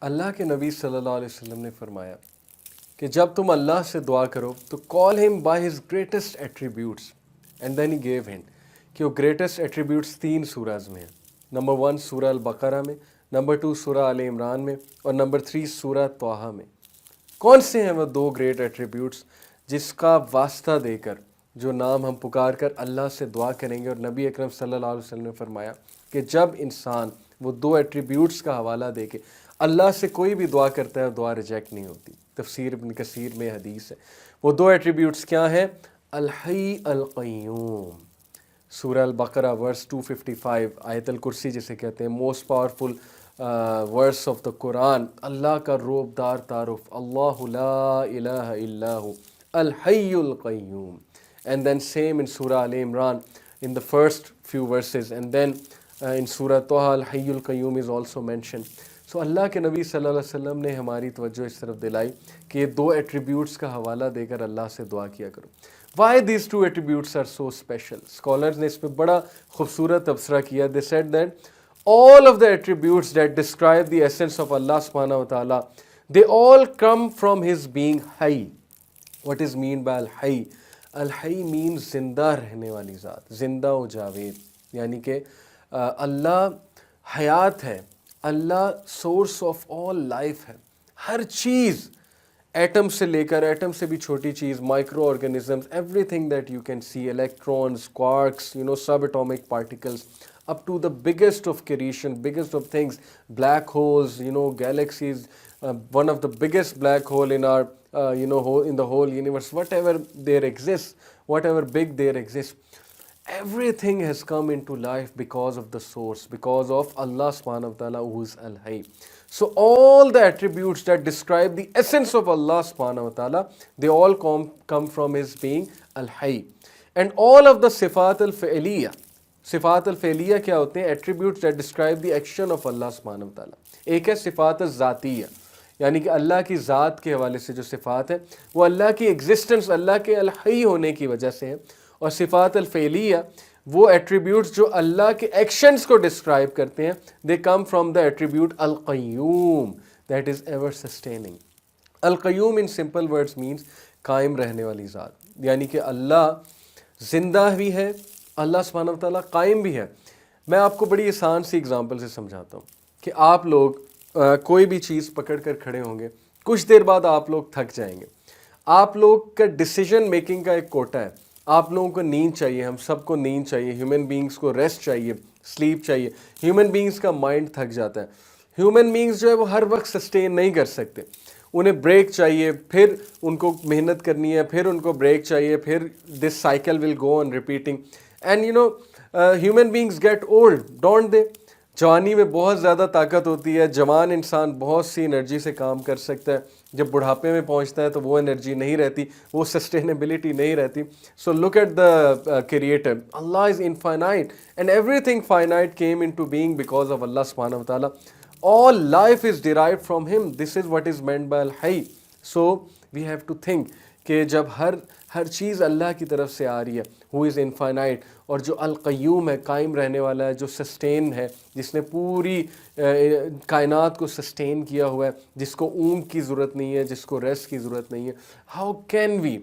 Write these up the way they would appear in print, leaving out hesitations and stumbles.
अल्लाह के नबी सल्लल्लाहु अलैहि वसल्लम ने फरमाया कि जब तुम अल्लाह से दुआ करो तो call him by his greatest attributes and then he gave hint कि वो ग्रेटेस्ट एट्रीब्यूट्स 3 सूराज में है। नंबर 1 सूरह अल बकरा में, नंबर 2 सूरह आल इमरान में और नंबर 3 सूरह तौहा में। कौन से हैं वो 2 ग्रेट एट्रीब्यूट्स जिसका वास्ता देकर जो नाम हम पुकार कर अल्लाह से दुआ करेंगे। और नबी अकरम सल्लल्लाहु अलैहि वसल्लम ने फरमाया कि जब इंसान वो 2 एट्रीब्यूट्स का हवाला दे के अल्लाह से कोई भी दुआ करता है दुआ रिजेक्ट नहीं होती। तफसीर इब्न कसीर में हदीस है। वो 2 एट्रीब्यूट्स क्या हैं? अल हई अल क़य्यूम, सूरह अल बकरा वर्स 255, आयतल कुर्सी जिसे कहते हैं, most powerful verse of the Quran. अल्लाह का रोबदार तारुफ, अल्लाहु ला इलाहा इल्लाहु अल हय्युल Qayyum. And then same in Surah Al Imran in the first few verses, and then in Surah Taha Al Hayyul Qayyum is also mentioned. So अल्लाह के नबी सल्लल्लाहु अलैहि वसल्लम ने हमारी तवज्जो इस तरफ दिलाई कि ये 2 एट्रीब्यूट्स का हवाला देकर अल्लाह से दुआ किया करो। Why these 2 attributes are so special? Scholars ने इस पर बड़ा खूबसूरत तबसरा किया। They said that all of the attributes that describe the essence of Allah subhanahu wa ta'ala, they all come from his being Hayy. What is mean by Al-Hayy? अल-हई means ज़िंदा रहने वाली ज़ात, ज़िंदा व जावेद, यानी कि अल्लाह हयात है, अल्लाह सोर्स ऑफ ऑल लाइफ है। हर चीज़, एटम से लेकर, एटम से भी छोटी चीज़, micro organisms, everything that you can see, electrons, quarks, subatomic particles, up to the biggest of creation, biggest of things, black holes, galaxies, one of the biggest black hole in our, in the whole universe, whatever there exists, whatever big there exists, everything has come into life because of the source, because of Allah subhanahu wa ta'ala who is Al-Hayy. So all the attributes that describe the essence of Allah subhanahu wa ta'ala, they all come from his being Al-Hayy. And all of the sifat al-fi'liya, सिफ़ात अल-फ़ेलिया क्या होते हैं? Attributes that describe the action of अल्लाह सुब्हानहू व तआला। एक है सिफ़ात अज़-ज़ातिया, यानी कि अल्लाह की ज़ात के हवाले से जो सिफ़ात है वो अल्लाह की एग्जिस्टेंस, अल्लाह के अल-हय्य होने की वजह से है। और सिफ़ात अल-फ़ेलिया वो एट्रीब्यूट्स जो अल्लाह के एक्शंस को डिस्क्राइब करते हैं, they come from the attribute अल-क़य्यूम, दैट इज़ एवर सस्टेनिंग। अल-क़य्यूम इन सिंपल वर्ड्स मीन्स कायम रहने वाली ज़ात, यानी कि अल्लाह ज़िंदा भी है, अल्लाह सुब्हानहू व तआला कायम भी है। मैं आपको बड़ी आसान सी एग्जांपल से समझाता हूँ कि आप लोग कोई भी चीज़ पकड़ कर खड़े होंगे, कुछ देर बाद आप लोग थक जाएंगे। आप लोग का डिसीजन मेकिंग का एक कोटा है। आप लोगों को नींद चाहिए, हम सबको नींद चाहिए, ह्यूमन बींग्स को रेस्ट चाहिए, स्लीप चाहिए। ह्यूमन बींग्स का माइंड थक जाता है। ह्यूमन बींग्स जो है वो हर वक्त सस्टेन नहीं कर सकते, उन्हें ब्रेक चाहिए, फिर उनको मेहनत करनी है, फिर उनको ब्रेक चाहिए, फिर this cycle will go on repeating. And human beings get old, don't they? जवानी में बहुत ज़्यादा ताकत होती है, जवान इंसान बहुत सी एनर्जी से काम कर सकता है। जब बुढ़ापे में पहुंचता है तो वो एनर्जी नहीं रहती, वो सस्टेनेबिलिटी नहीं रहती। So look at the creator, Allah is infinite and everything finite came into being because of अल्लाह सुब्हानहू व तआला। All life is derived from him. This is what is meant by al-hayy. So we have to think कि जब हर चीज़ अल्लाह की तरफ से आ रही है, who is infinite, और जो अल-क़य्यूम है, कायम रहने वाला है, जो सस्टेन है, जिसने पूरी कायनात को सस्टेन किया हुआ है, जिसको ऊँग की ज़रूरत नहीं है, जिसको रेस्ट की ज़रूरत नहीं है, how can we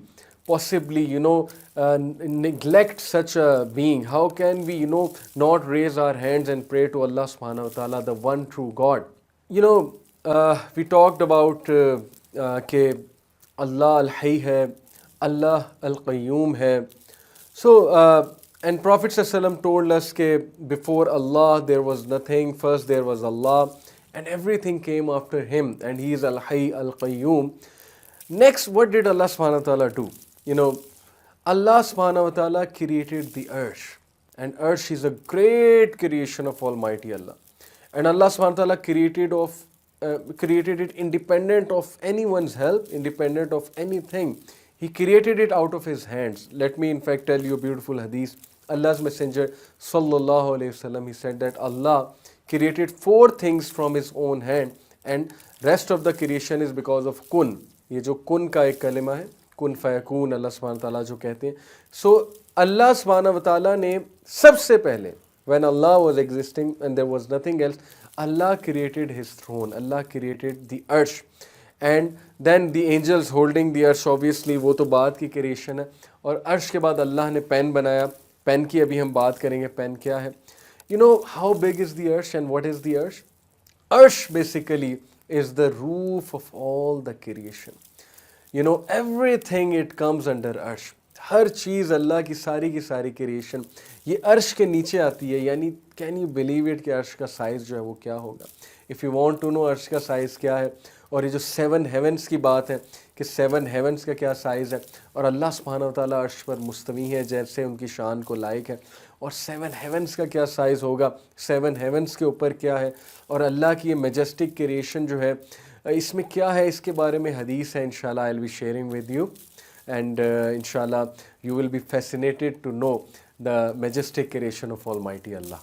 possibly neglect such a being? How can we not raise our hands and pray to Allah subhanahu wa ta'ala, the one true God? We talked about कि Allah al-Hayy है, Allah al-Qayyum है. So and Prophet ﷺ told us that before Allah there was nothing, first there was Allah, and everything came after him, and he is al-Hayy al-Qayyum. Next, what did Allah subhanahu wa ta'ala do? Allah subhanahu wa ta'ala created the earth, and earth is a great creation of Almighty Allah. And Allah subhanahu wa ta'ala created it independent of anyone's help, independent of anything. He created it out of his hands. Let me in fact tell you a beautiful hadith. Allah's Messenger sallallahu alayhi wasallam, he said that Allah created 4 things from his own hand, and rest of the creation is because of kun. ये जो कुन का एक कलिमा है, कुन फयकून, अल्लाह सुब्हानहू व तआला जो कहते हैं। सो अल्लाह सुब्हानहू व तआला ने सबसे पहले, when Allah was existing and there was nothing else, Allah created his throne, Allah created the arsh, and then the angels holding the arsh, obviously वो तो बाद की creation है, और अर्श के बाद अल्लाह ने पेन बनाया. पेन की अभी हम बात करेंगे, पेन क्या है. You know how big is the arsh and what is the arsh? Arsh basically is the roof of all the creation. You know, everything it comes under अर्श. हर चीज़ अल्लाह की सारी क्रिएशन ये अर्श के नीचे आती है. यानी कैन यू बिलीव इट कि अर्श का साइज़ जो है वो क्या होगा. If you want to know अर्श का साइज़ क्या है, और ये जो 7 हेवन्स की बात है कि 7 हेवन्स का क्या साइज़ है, और अल्लाह सुब्हानहू व तआला अर्श पर मुस्तवी है जैसे उनकी शान को लायक है, और 7 हेवन्स का क्या साइज़ होगा, 7 हेवन्स के ऊपर क्या है, और अल्लाह की ये मेजेस्टिक क्रिएशन जो है इसमें क्या है, इसके बारे में हदीस है. इंशाल्लाह I will be sharing with you, and inshallah you will be fascinated to know the majestic creation of Almighty Allah.